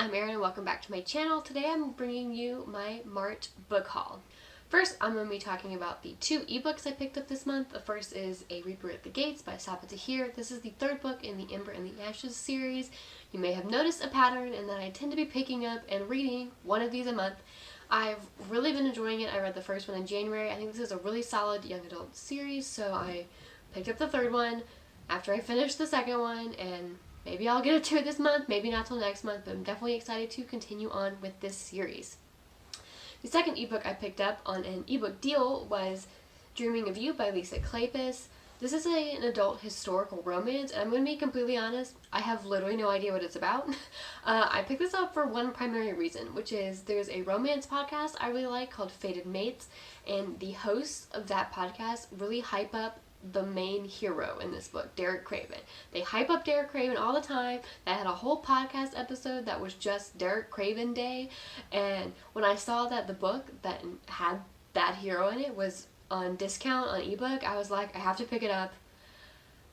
I'm Erin and welcome back to my channel. Today I'm bringing you my March book haul. First, I'm going to be talking about the two ebooks I picked up this month. The first is A Reaper at the Gates by Last Apothecary. This is the third book in the Ember and the Ashes series. You may have noticed a pattern in that I tend to be picking up and reading one of these a month. I've really been enjoying it. I read the first one in January. I think this is a really solid young adult series, so I picked up the third one after I finished the second one, and maybe I'll get to it this month, maybe not till next month, but I'm definitely excited to continue on with this series. The second ebook I picked up on an ebook deal was Dreaming of You by Lisa Kleypas. This is an adult historical romance, and I'm going to be completely honest, I have literally no idea what it's about. I picked this up for one primary reason, which is there's a romance podcast I really like called Fated Mates, and the hosts of that podcast really hype up the main hero in this book, Derek Craven. They hype up Derek Craven all the time. They had a whole podcast episode that was just Derek Craven Day, and when I saw that the book that had that hero in it was on discount on ebook, I was like, I have to pick it up.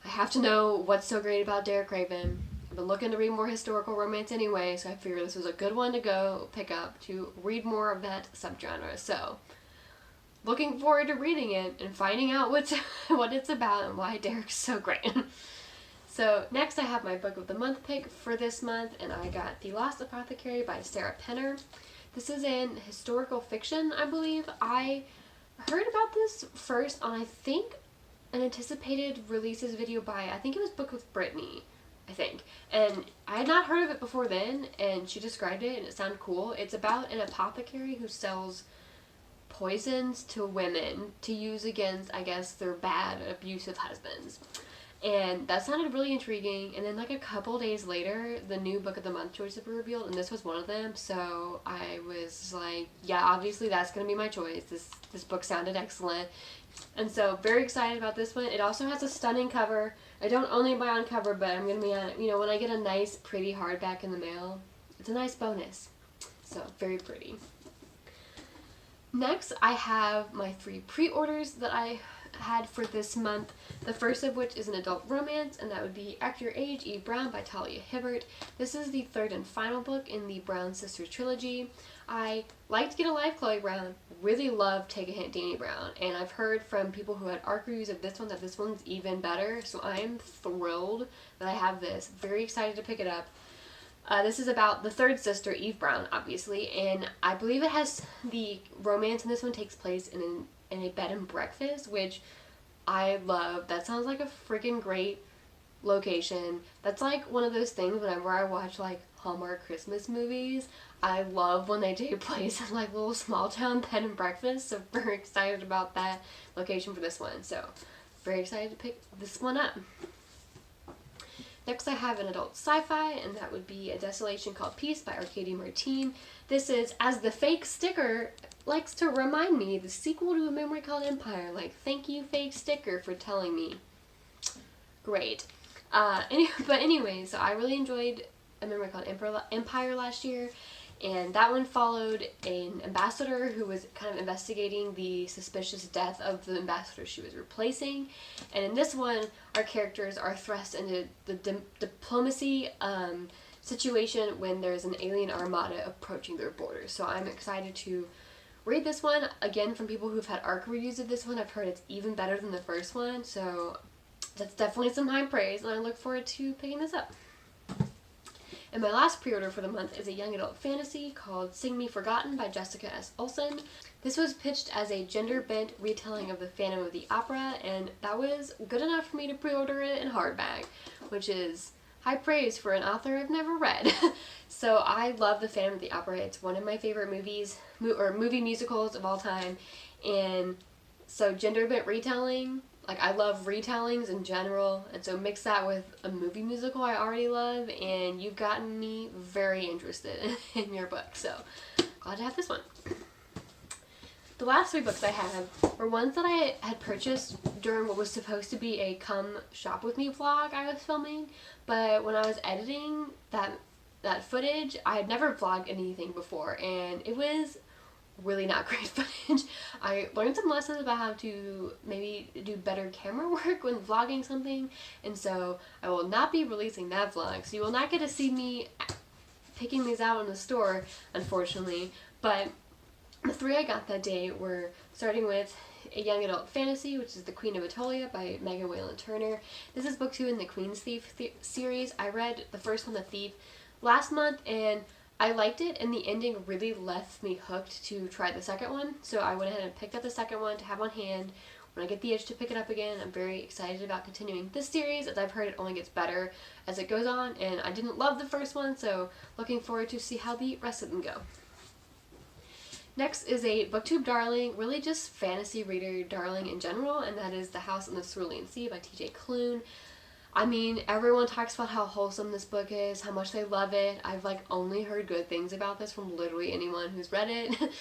I have to know what's so great about Derek Craven. I've been looking to read more historical romance anyway, so I figured this was a good one to go pick up to read more of that subgenre. So looking forward to reading it and finding out what it's about and why Derek's so great. So next I have my book of the month pick for this month, and I got The Last Apothecary by Sarah Penner. This is in historical fiction, I believe. I heard about this first on, I think, an anticipated releases video by, I think it was Book with Brittany, I think. And I had not heard of it before then, and she described it and it sounded cool. It's about an apothecary who sells poisons to women to use against, I guess, their bad, abusive husbands. And that sounded really intriguing. And then like a couple days later, the new book of the month choices were revealed, and this was one of them. So I was like, yeah, obviously that's going to be my choice. This book sounded excellent. And so very excited about this one. It also has a stunning cover. I don't only buy on cover, but I'm going to be on, you know, when I get a nice pretty hardback in the mail, it's a nice bonus. So very pretty. Next, I have my 3 pre-orders that I had for this month. The first of which is an adult romance, and that would be Act Your Age, Eve Brown by Talia Hibbert. This is the third and final book in the Brown Sisters trilogy. I liked Get a Life, Chloe Brown. Really loved Take a Hint, Dani Brown. And I've heard from people who had ARC reviews of this one that this one's even better. So I'm thrilled that I have this. Very excited to pick it up. This is about the third sister, Eve Brown, obviously, and I believe it has the romance in this one takes place in a bed and breakfast, which I love. That sounds like a freaking great location. That's like one of those things whenever I watch like Hallmark Christmas movies, I love when they take place in like little small town bed and breakfast, so very excited about that location for this one. So very excited to pick this one up. Next I have an adult sci-fi, and that would be A Desolation Called Peace by Arcady Martine. This is, as the fake sticker likes to remind me, the sequel to A Memory Called Empire. Like, thank you, fake sticker, for telling me. Great. But anyway, so I really enjoyed A Memory Called Empire last year, and that one followed an ambassador who was kind of investigating the suspicious death of the ambassador she was replacing. And in this one, our characters are thrust into the diplomacy situation when there's an alien armada approaching their borders. So I'm excited to read this one. Again, from people who've had ARC reviews of this one, I've heard it's even better than the first one. So that's definitely some high praise, and I look forward to picking this up. And my last pre-order for the month is a young adult fantasy called Sing Me Forgotten by Jessica S. Olsen. This was pitched as a gender-bent retelling of the Phantom of the Opera, and that was good enough for me to pre-order it in hardback, which is high praise for an author I've never read. So I love the Phantom of the Opera. It's one of my favorite movies, or movie musicals of all time, and so gender-bent retelling, like, I love retellings in general, and so mix that with a movie musical I already love, and you've gotten me very interested in your book, so glad to have this one. The last 3 books I have were ones that I had purchased during what was supposed to be a come shop with me vlog I was filming, but when I was editing that footage, I had never vlogged anything before, and it was really not great footage. I learned some lessons about how to maybe do better camera work when vlogging something, and so I will not be releasing that vlog, so you will not get to see me picking these out in the store, unfortunately, but the 3 I got that day were starting with a young adult fantasy, which is The Queen of Atolia by Megan Whalen Turner. This is book 2 in the Queen's Thief series. I read the first one, The Thief, last month, and I liked it, and the ending really left me hooked to try the second one. So I went ahead and picked up the second one to have on hand when I get the itch to pick it up again. I'm very excited about continuing this series, as I've heard it only gets better as it goes on, and I didn't love the first one, so looking forward to see how the rest of them go. Next is a booktube darling, really just fantasy reader darling in general, and that is The House on the Swirling Sea by TJ Klune. I mean, everyone talks about how wholesome this book is, how much they love it. I've only heard good things about this from literally anyone who's read it.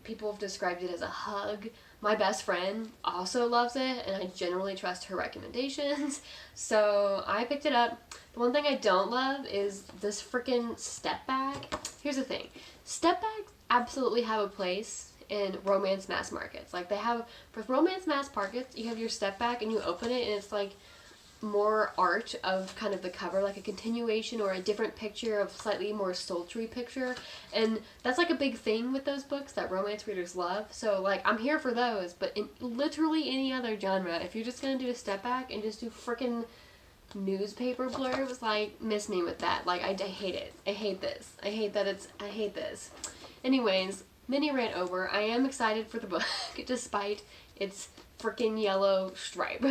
People have described it as a hug. My best friend also loves it, and I generally trust her recommendations, so I picked it up. The one thing I don't love is this freaking step bag. Here's the thing. Step bags absolutely have a place in romance mass markets. They have, for romance mass markets, you have your step back and you open it and it's more art of kind of the cover, like a continuation or a different picture of slightly more sultry picture, and that's a big thing with those books that romance readers love. So I'm here for those, but in literally any other genre, if you're just gonna do a step back and just do frickin' newspaper blurbs, miss me with that. I hate it. I hate this. I hate this. Anyways, mini rant over. I am excited for the book despite its frickin' yellow stripe.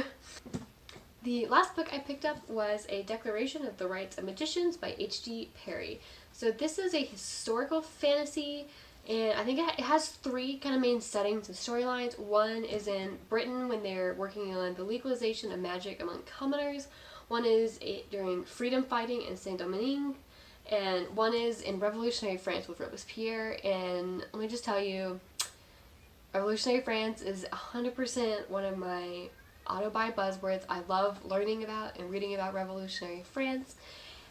The last book I picked up was A Declaration of the Rights of Magicians by H.D. Perry. So this is a historical fantasy, and I think it has 3 kind of main settings and storylines. One is in Britain when they're working on the legalization of magic among commoners. One is during freedom fighting in Saint-Domingue, and one is in Revolutionary France with Robespierre. And let me just tell you, Revolutionary France is 100% one of my auto-buy buzzwords. I love learning about and reading about Revolutionary France,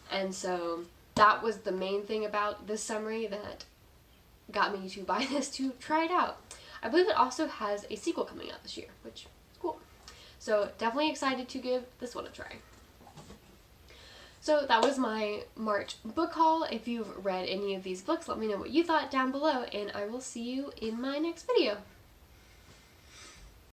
and so that was the main thing about this summary that got me to buy this to try it out. I believe it also has a sequel coming out this year, which is cool. So definitely excited to give this one a try. So that was my March book haul. If you've read any of these books, let me know what you thought down below, and I will see you in my next video.